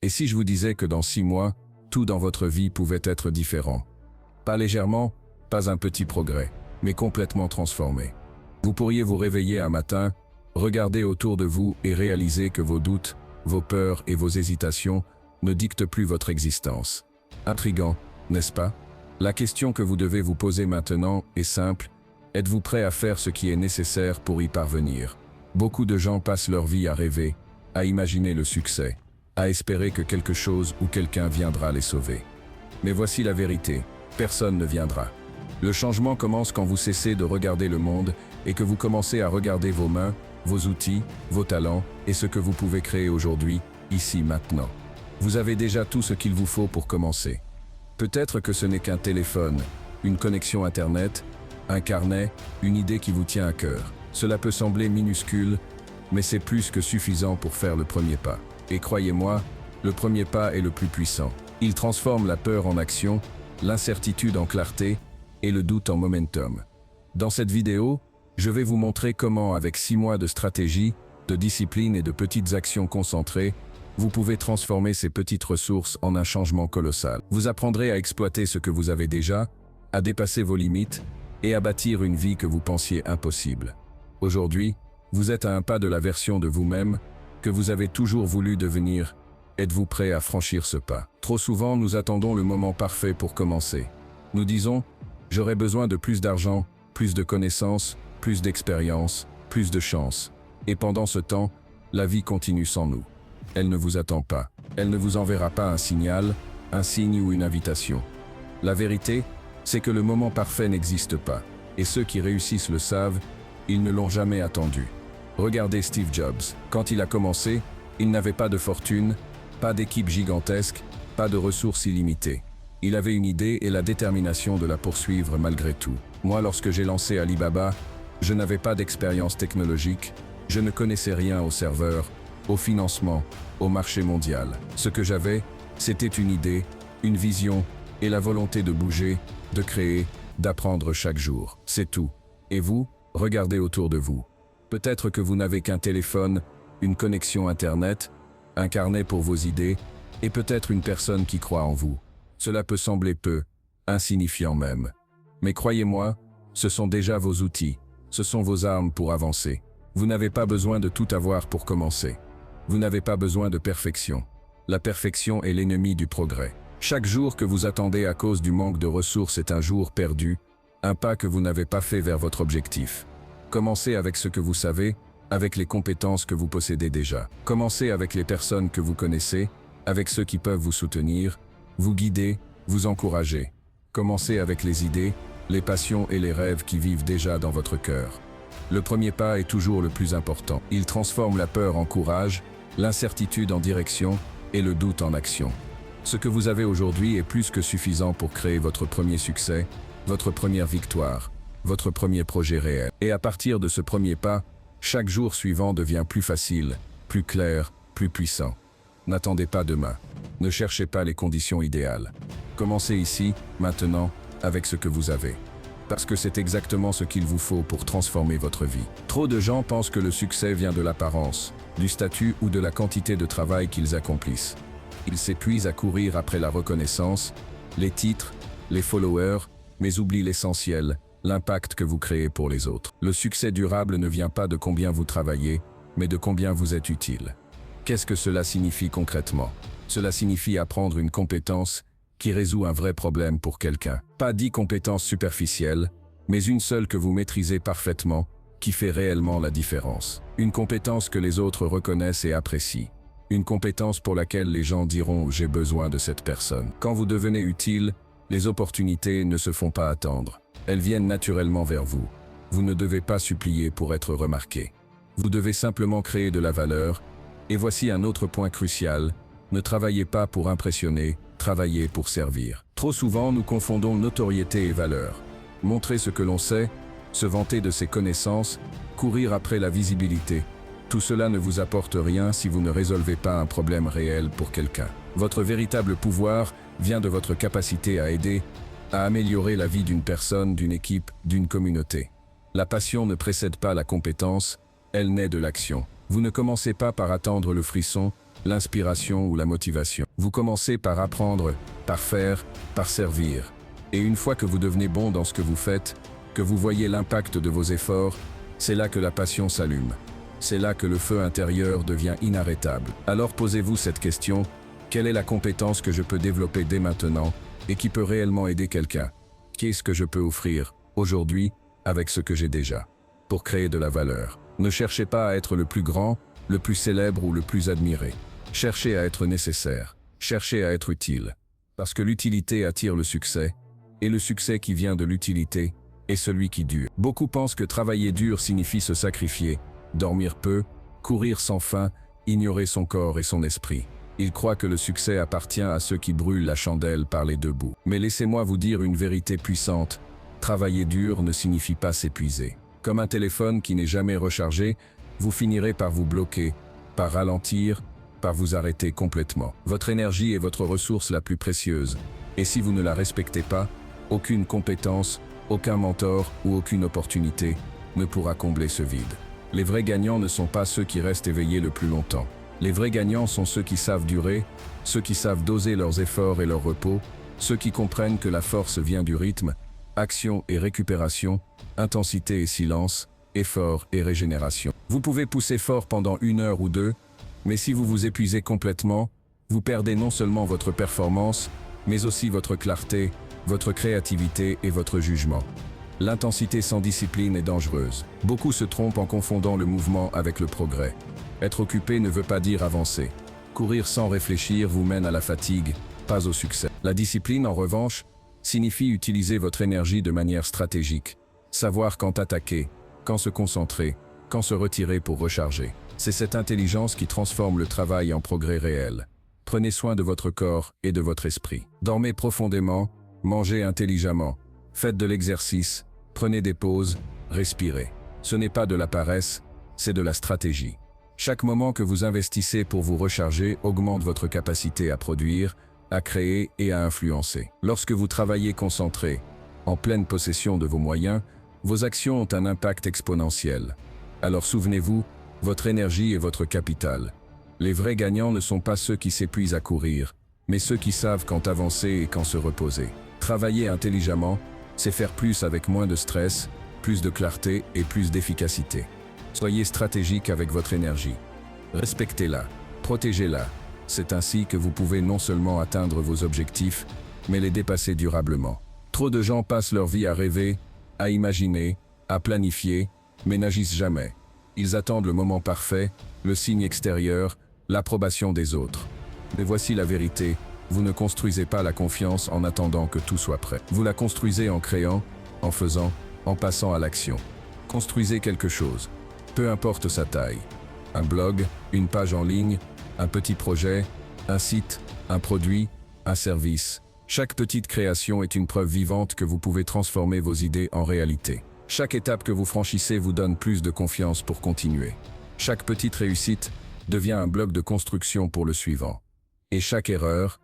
Et si je vous disais que dans 6 mois, tout dans votre vie pouvait être différent? Pas légèrement, pas un petit progrès, mais complètement transformé. Vous pourriez vous réveiller un matin, regarder autour de vous et réaliser que vos doutes, vos peurs et vos hésitations ne dictent plus votre existence. Intriguant, n'est-ce pas? La question que vous devez vous poser maintenant est simple: êtes-vous prêt à faire ce qui est nécessaire pour y parvenir? Beaucoup de gens passent leur vie à rêver, à imaginer le succès, à espérer que quelque chose ou quelqu'un viendra les sauver. Mais voici la vérité, personne ne viendra. Le changement commence quand vous cessez de regarder le monde et que vous commencez à regarder vos mains, vos outils, vos talents et ce que vous pouvez créer aujourd'hui, ici, maintenant. Vous avez déjà tout ce qu'il vous faut pour commencer. Peut-être que ce n'est qu'un téléphone, une connexion Internet, un carnet, une idée qui vous tient à cœur. Cela peut sembler minuscule, mais c'est plus que suffisant pour faire le premier pas. Et croyez-moi, le premier pas est le plus puissant. Il transforme la peur en action, l'incertitude en clarté et le doute en momentum. Dans cette vidéo, je vais vous montrer comment, avec 6 mois de stratégie, de discipline et de petites actions concentrées, vous pouvez transformer ces petites ressources en un changement colossal. Vous apprendrez à exploiter ce que vous avez déjà, à dépasser vos limites et à bâtir une vie que vous pensiez impossible. Aujourd'hui, vous êtes à un pas de la version de vous-même que vous avez toujours voulu devenir. Êtes-vous prêt à franchir ce pas? Trop souvent, nous attendons le moment parfait pour commencer. Nous disons « j'aurai besoin de plus d'argent, plus de connaissances, plus d'expérience, plus de chance ». Et pendant ce temps, la vie continue sans nous. Elle ne vous attend pas. Elle ne vous enverra pas un signal, un signe ou une invitation. La vérité, c'est que le moment parfait n'existe pas. Et ceux qui réussissent le savent, ils ne l'ont jamais attendu. Regardez Steve Jobs. Quand il a commencé, il n'avait pas de fortune, pas d'équipe gigantesque, pas de ressources illimitées. Il avait une idée et la détermination de la poursuivre malgré tout. Moi, lorsque j'ai lancé Alibaba, je n'avais pas d'expérience technologique, je ne connaissais rien au serveur, au financement, au marché mondial. Ce que j'avais, c'était une idée, une vision et la volonté de bouger, de créer, d'apprendre chaque jour. C'est tout. Et vous, regardez autour de vous. Peut-être que vous n'avez qu'un téléphone, une connexion Internet, un carnet pour vos idées, et peut-être une personne qui croit en vous. Cela peut sembler peu, insignifiant même. Mais croyez-moi, ce sont déjà vos outils, ce sont vos armes pour avancer. Vous n'avez pas besoin de tout avoir pour commencer. Vous n'avez pas besoin de perfection. La perfection est l'ennemi du progrès. Chaque jour que vous attendez à cause du manque de ressources est un jour perdu, un pas que vous n'avez pas fait vers votre objectif. Commencez avec ce que vous savez, avec les compétences que vous possédez déjà. Commencez avec les personnes que vous connaissez, avec ceux qui peuvent vous soutenir, vous guider, vous encourager. Commencez avec les idées, les passions et les rêves qui vivent déjà dans votre cœur. Le premier pas est toujours le plus important. Il transforme la peur en courage, l'incertitude en direction et le doute en action. Ce que vous avez aujourd'hui est plus que suffisant pour créer votre premier succès, votre première victoire, votre premier projet réel. Et à partir de ce premier pas, chaque jour suivant devient plus facile, plus clair, plus puissant. N'attendez pas demain. Ne cherchez pas les conditions idéales. Commencez ici, maintenant, avec ce que vous avez. Parce que c'est exactement ce qu'il vous faut pour transformer votre vie. Trop de gens pensent que le succès vient de l'apparence, du statut ou de la quantité de travail qu'ils accomplissent. Ils s'épuisent à courir après la reconnaissance, les titres, les followers, mais oublient l'essentiel, l'impact que vous créez pour les autres. Le succès durable ne vient pas de combien vous travaillez, mais de combien vous êtes utile. Qu'est-ce que cela signifie concrètement? Cela signifie apprendre une compétence qui résout un vrai problème pour quelqu'un. Pas 10 compétences superficielles, mais une seule que vous maîtrisez parfaitement, qui fait réellement la différence. Une compétence que les autres reconnaissent et apprécient. Une compétence pour laquelle les gens diront « j'ai besoin de cette personne ». Quand vous devenez utile, les opportunités ne se font pas attendre. Elles viennent naturellement vers vous. Vous ne devez pas supplier pour être remarqué. Vous devez simplement créer de la valeur. Et voici un autre point crucial. Ne travaillez pas pour impressionner, travaillez pour servir. Trop souvent, nous confondons notoriété et valeur. Montrer ce que l'on sait, se vanter de ses connaissances, courir après la visibilité. Tout cela ne vous apporte rien si vous ne résolvez pas un problème réel pour quelqu'un. Votre véritable pouvoir vient de votre capacité à aider, à améliorer la vie d'une personne, d'une équipe, d'une communauté. La passion ne précède pas la compétence, elle naît de l'action. Vous ne commencez pas par attendre le frisson, l'inspiration ou la motivation. Vous commencez par apprendre, par faire, par servir. Et une fois que vous devenez bon dans ce que vous faites, que vous voyez l'impact de vos efforts, c'est là que la passion s'allume. C'est là que le feu intérieur devient inarrêtable. Alors posez-vous cette question: quelle est la compétence que je peux développer dès maintenant et qui peut réellement aider quelqu'un? Qu'est-ce que je peux offrir aujourd'hui avec ce que j'ai déjà pour créer de la valeur? Ne cherchez pas à être le plus grand, le plus célèbre ou le plus admiré. Cherchez à être nécessaire. Cherchez à être utile. Parce que l'utilité attire le succès, et le succès qui vient de l'utilité est celui qui dure. Beaucoup pensent que travailler dur signifie se sacrifier, dormir peu, courir sans fin, ignorer son corps et son esprit. Ils croient que le succès appartient à ceux qui brûlent la chandelle par les deux bouts. Mais laissez-moi vous dire une vérité puissante: travailler dur ne signifie pas s'épuiser. Comme un téléphone qui n'est jamais rechargé, vous finirez par vous bloquer, par ralentir, par vous arrêter complètement. Votre énergie est votre ressource la plus précieuse, et si vous ne la respectez pas, aucune compétence, aucun mentor ou aucune opportunité ne pourra combler ce vide. Les vrais gagnants ne sont pas ceux qui restent éveillés le plus longtemps. Les vrais gagnants sont ceux qui savent durer, ceux qui savent doser leurs efforts et leur repos, ceux qui comprennent que la force vient du rythme, action et récupération, intensité et silence, effort et régénération. Vous pouvez pousser fort pendant 1 heure ou 2, mais si vous vous épuisez complètement, vous perdez non seulement votre performance, mais aussi votre clarté, votre créativité et votre jugement. L'intensité sans discipline est dangereuse. Beaucoup se trompent en confondant le mouvement avec le progrès. Être occupé ne veut pas dire avancer. Courir sans réfléchir vous mène à la fatigue, pas au succès. La discipline, en revanche, signifie utiliser votre énergie de manière stratégique. Savoir quand attaquer, quand se concentrer, quand se retirer pour recharger. C'est cette intelligence qui transforme le travail en progrès réel. Prenez soin de votre corps et de votre esprit. Dormez profondément, mangez intelligemment, faites de l'exercice, prenez des pauses, respirez. Ce n'est pas de la paresse, c'est de la stratégie. Chaque moment que vous investissez pour vous recharger augmente votre capacité à produire, à créer et à influencer. Lorsque vous travaillez concentré, en pleine possession de vos moyens, vos actions ont un impact exponentiel. Alors souvenez-vous, votre énergie est votre capital. Les vrais gagnants ne sont pas ceux qui s'épuisent à courir, mais ceux qui savent quand avancer et quand se reposer. Travailler intelligemment, c'est faire plus avec moins de stress, plus de clarté et plus d'efficacité. Soyez stratégique avec votre énergie. Respectez-la, protégez-la. C'est ainsi que vous pouvez non seulement atteindre vos objectifs, mais les dépasser durablement. Trop de gens passent leur vie à rêver, à imaginer, à planifier, mais n'agissent jamais. Ils attendent le moment parfait, le signe extérieur, l'approbation des autres. Mais voici la vérité, vous ne construisez pas la confiance en attendant que tout soit prêt. Vous la construisez en créant, en faisant, en passant à l'action. Construisez quelque chose, peu importe sa taille. Un blog, une page en ligne, un petit projet, un site, un produit, un service. Chaque petite création est une preuve vivante que vous pouvez transformer vos idées en réalité. Chaque étape que vous franchissez vous donne plus de confiance pour continuer. Chaque petite réussite devient un bloc de construction pour le suivant. Et chaque erreur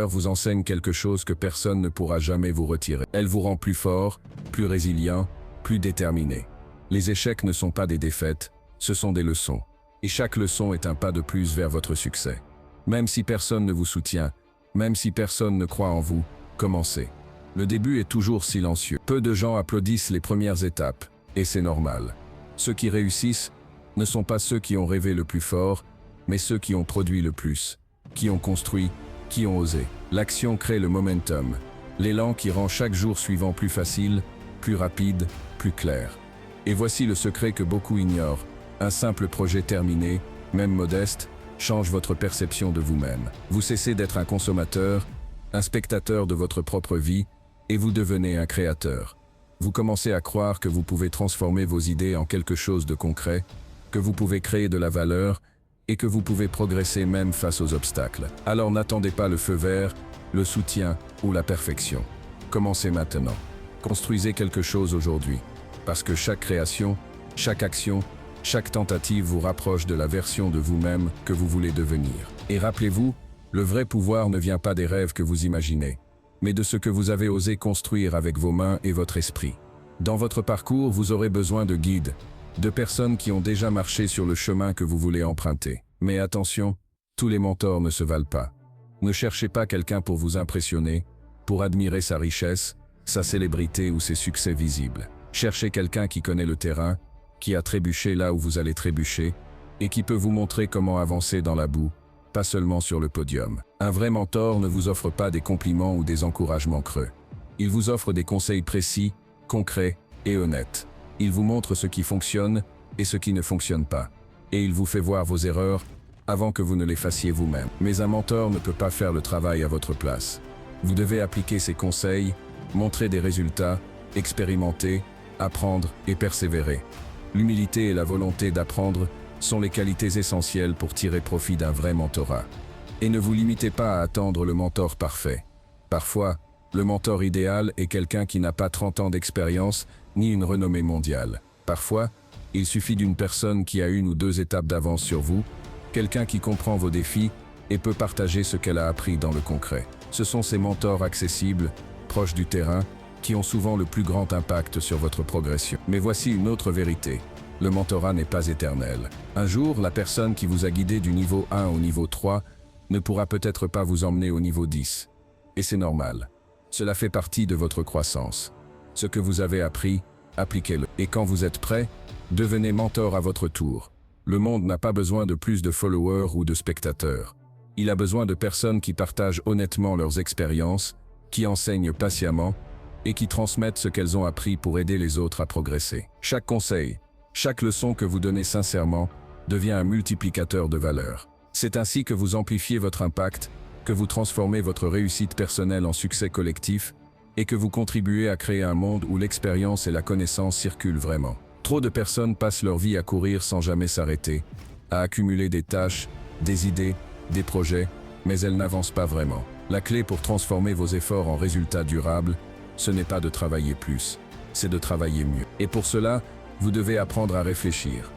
vous enseigne quelque chose que personne ne pourra jamais vous retirer. Elle vous rend plus fort, plus résilient, plus déterminé. Les échecs ne sont pas des défaites, ce sont des leçons. Et chaque leçon est un pas de plus vers votre succès. Même si personne ne vous soutient, même si personne ne croit en vous, commencez. Le début est toujours silencieux. Peu de gens applaudissent les premières étapes, et c'est normal. Ceux qui réussissent ne sont pas ceux qui ont rêvé le plus fort, mais ceux qui ont produit le plus, qui ont construit, qui ont osé. L'action crée le momentum, l'élan qui rend chaque jour suivant plus facile, plus rapide, plus clair. Et voici le secret que beaucoup ignorent. Un simple projet terminé, même modeste, change votre perception de vous-même. Vous cessez d'être un consommateur, un spectateur de votre propre vie, et vous devenez un créateur. Vous commencez à croire que vous pouvez transformer vos idées en quelque chose de concret, que vous pouvez créer de la valeur, et que vous pouvez progresser même face aux obstacles. Alors n'attendez pas le feu vert, le soutien ou la perfection. Commencez maintenant. Construisez quelque chose aujourd'hui, parce que chaque création, chaque action, chaque tentative vous rapproche de la version de vous-même que vous voulez devenir. Et rappelez-vous, le vrai pouvoir ne vient pas des rêves que vous imaginez, mais de ce que vous avez osé construire avec vos mains et votre esprit. Dans votre parcours, vous aurez besoin de guides, de personnes qui ont déjà marché sur le chemin que vous voulez emprunter. Mais attention, Tous les mentors ne se valent pas. Ne cherchez pas quelqu'un pour vous impressionner, pour admirer sa richesse, sa célébrité ou ses succès visibles. Cherchez quelqu'un qui connaît le terrain, qui a trébuché là où vous allez trébucher, et qui peut vous montrer comment avancer dans la boue, pas seulement sur le podium. Un vrai mentor ne vous offre pas des compliments ou des encouragements creux. Il vous offre des conseils précis, concrets et honnêtes. Il vous montre ce qui fonctionne et ce qui ne fonctionne pas. Et il vous fait voir vos erreurs avant que vous ne les fassiez vous-même. Mais un mentor ne peut pas faire le travail à votre place. Vous devez appliquer ses conseils, montrer des résultats, expérimenter, apprendre et persévérer. L'humilité et la volonté d'apprendre sont les qualités essentielles pour tirer profit d'un vrai mentorat. Et ne vous limitez pas à attendre le mentor parfait. Parfois, le mentor idéal est quelqu'un qui n'a pas 30 ans d'expérience ni une renommée mondiale. Parfois, il suffit d'une personne qui a 1 ou 2 étapes d'avance sur vous, quelqu'un qui comprend vos défis et peut partager ce qu'elle a appris dans le concret. Ce sont ces mentors accessibles, proches du terrain, qui ont souvent le plus grand impact sur votre progression. Mais voici une autre vérité. Le mentorat n'est pas éternel. Un jour, la personne qui vous a guidé du niveau 1 au niveau 3 ne pourra peut-être pas vous emmener au niveau 10. Et c'est normal. Cela fait partie de votre croissance. Ce que vous avez appris, appliquez-le. Et quand vous êtes prêt, devenez mentor à votre tour. Le monde n'a pas besoin de plus de followers ou de spectateurs. Il a besoin de personnes qui partagent honnêtement leurs expériences, qui enseignent patiemment et qui transmettent ce qu'elles ont appris pour aider les autres à progresser. Chaque conseil, chaque leçon que vous donnez sincèrement devient un multiplicateur de valeur. C'est ainsi que vous amplifiez votre impact, que vous transformez votre réussite personnelle en succès collectif et que vous contribuez à créer un monde où l'expérience et la connaissance circulent vraiment. Trop de personnes passent leur vie à courir sans jamais s'arrêter, à accumuler des tâches, des idées, des projets, mais elles n'avancent pas vraiment. La clé pour transformer vos efforts en résultats durables, ce n'est pas de travailler plus, c'est de travailler mieux. Et pour cela, vous devez apprendre à réfléchir.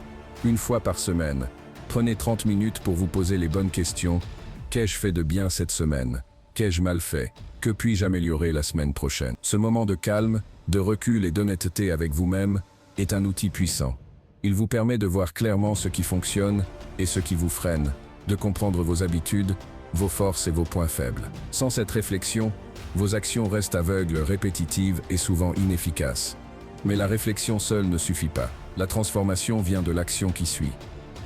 1 fois par semaine, prenez 30 minutes pour vous poser les bonnes questions. Qu'ai-je fait de bien cette semaine? Qu'ai-je mal fait? Que puis-je améliorer la semaine prochaine? Ce moment de calme, de recul et d'honnêteté avec vous-même est un outil puissant. Il vous permet de voir clairement ce qui fonctionne et ce qui vous freine, de comprendre vos habitudes, vos forces et vos points faibles. Sans cette réflexion, vos actions restent aveugles, répétitives et souvent inefficaces. Mais la réflexion seule ne suffit pas. La transformation vient de l'action qui suit.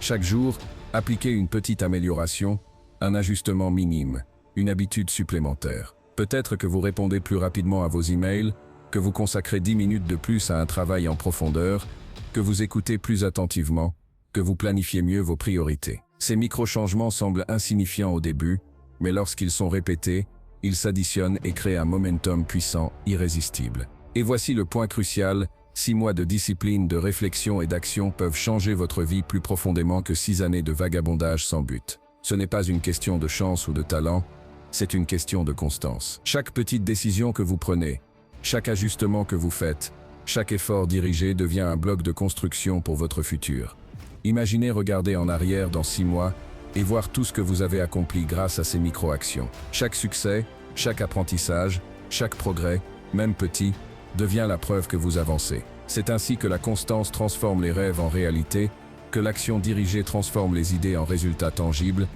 Chaque jour, appliquez une petite amélioration, un ajustement minime, une habitude supplémentaire. Peut-être que vous répondez plus rapidement à vos emails, que vous consacrez 10 minutes de plus à un travail en profondeur, que vous écoutez plus attentivement, que vous planifiez mieux vos priorités. Ces micro-changements semblent insignifiants au début, mais lorsqu'ils sont répétés, ils s'additionnent et créent un momentum puissant, irrésistible. Et voici le point crucial, 6 mois de discipline, de réflexion et d'action peuvent changer votre vie plus profondément que 6 années de vagabondage sans but. Ce n'est pas une question de chance ou de talent, c'est une question de constance. Chaque petite décision que vous prenez, chaque ajustement que vous faites, chaque effort dirigé devient un bloc de construction pour votre futur. Imaginez regarder en arrière dans 6 mois et voir tout ce que vous avez accompli grâce à ces micro-actions. Chaque succès, chaque apprentissage, chaque progrès, même petit, devient la preuve que vous avancez. C'est ainsi que la constance transforme les rêves en réalité, que l'action dirigée transforme les idées en résultats tangibles,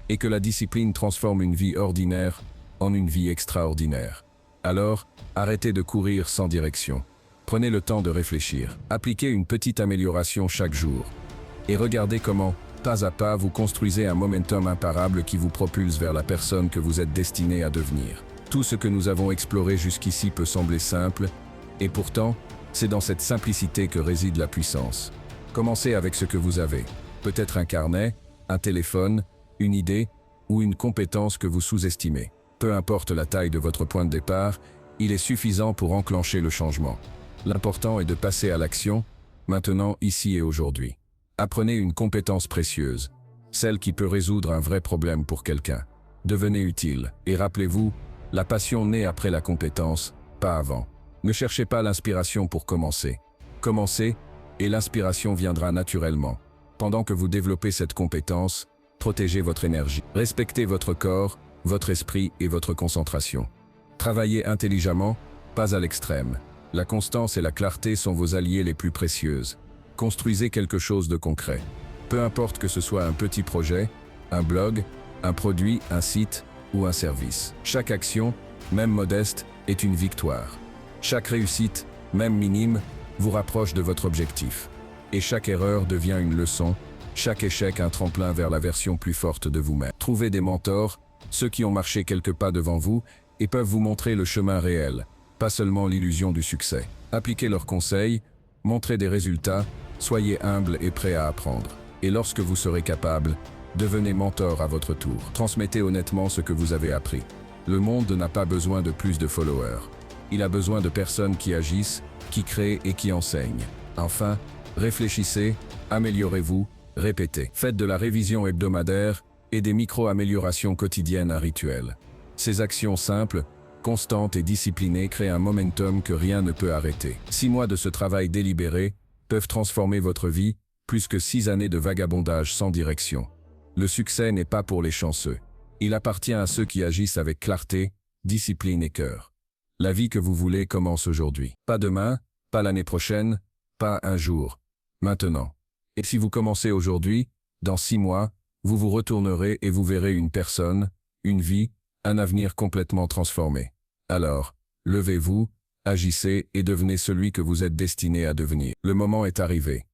et que la discipline transforme une vie ordinaire en une vie extraordinaire. Alors, arrêtez de courir sans direction. Prenez le temps de réfléchir. Appliquez une petite amélioration chaque jour. Et regardez comment, pas à pas, vous construisez un momentum imparable qui vous propulse vers la personne que vous êtes destiné à devenir. Tout ce que nous avons exploré jusqu'ici peut sembler simple, et pourtant, c'est dans cette simplicité que réside la puissance. Commencez avec ce que vous avez. Peut-être un carnet, un téléphone, une idée ou une compétence que vous sous-estimez. Peu importe la taille de votre point de départ, il est suffisant pour enclencher le changement. L'important est de passer à l'action, maintenant, ici et aujourd'hui. Apprenez une compétence précieuse, celle qui peut résoudre un vrai problème pour quelqu'un. Devenez utile, et rappelez-vous, la passion naît après la compétence, pas avant. Ne cherchez pas l'inspiration pour commencer. Commencez, et l'inspiration viendra naturellement. Pendant que vous développez cette compétence, protégez votre énergie. Respectez votre corps, votre esprit et votre concentration. Travaillez intelligemment, pas à l'extrême. La constance et la clarté sont vos alliés les plus précieuses. Construisez quelque chose de concret. Peu importe que ce soit un petit projet, un blog, un produit, un site ou un service. Chaque action, même modeste, est une victoire. Chaque réussite, même minime, vous rapproche de votre objectif. Et chaque erreur devient une leçon, chaque échec un tremplin vers la version plus forte de vous-même. Trouvez des mentors, ceux qui ont marché quelques pas devant vous et peuvent vous montrer le chemin réel, pas seulement l'illusion du succès. Appliquez leurs conseils, montrez des résultats, soyez humble et prêt à apprendre. Et lorsque vous serez capable, devenez mentor à votre tour. Transmettez honnêtement ce que vous avez appris. Le monde n'a pas besoin de plus de followers. Il a besoin de personnes qui agissent, qui créent et qui enseignent. Enfin, réfléchissez, améliorez-vous, répétez. Faites de la révision hebdomadaire et des micro-améliorations quotidiennes un rituel. Ces actions simples, constantes et disciplinées créent un momentum que rien ne peut arrêter. 6 mois de ce travail délibéré peuvent transformer votre vie, plus que 6 années de vagabondage sans direction. Le succès n'est pas pour les chanceux. Il appartient à ceux qui agissent avec clarté, discipline et cœur. La vie que vous voulez commence aujourd'hui. Pas demain, pas l'année prochaine, pas un jour. Maintenant. Et si vous commencez aujourd'hui, dans 6 mois, vous vous retournerez et vous verrez une personne, une vie, un avenir complètement transformé. Alors, levez-vous, agissez et devenez celui que vous êtes destiné à devenir. Le moment est arrivé.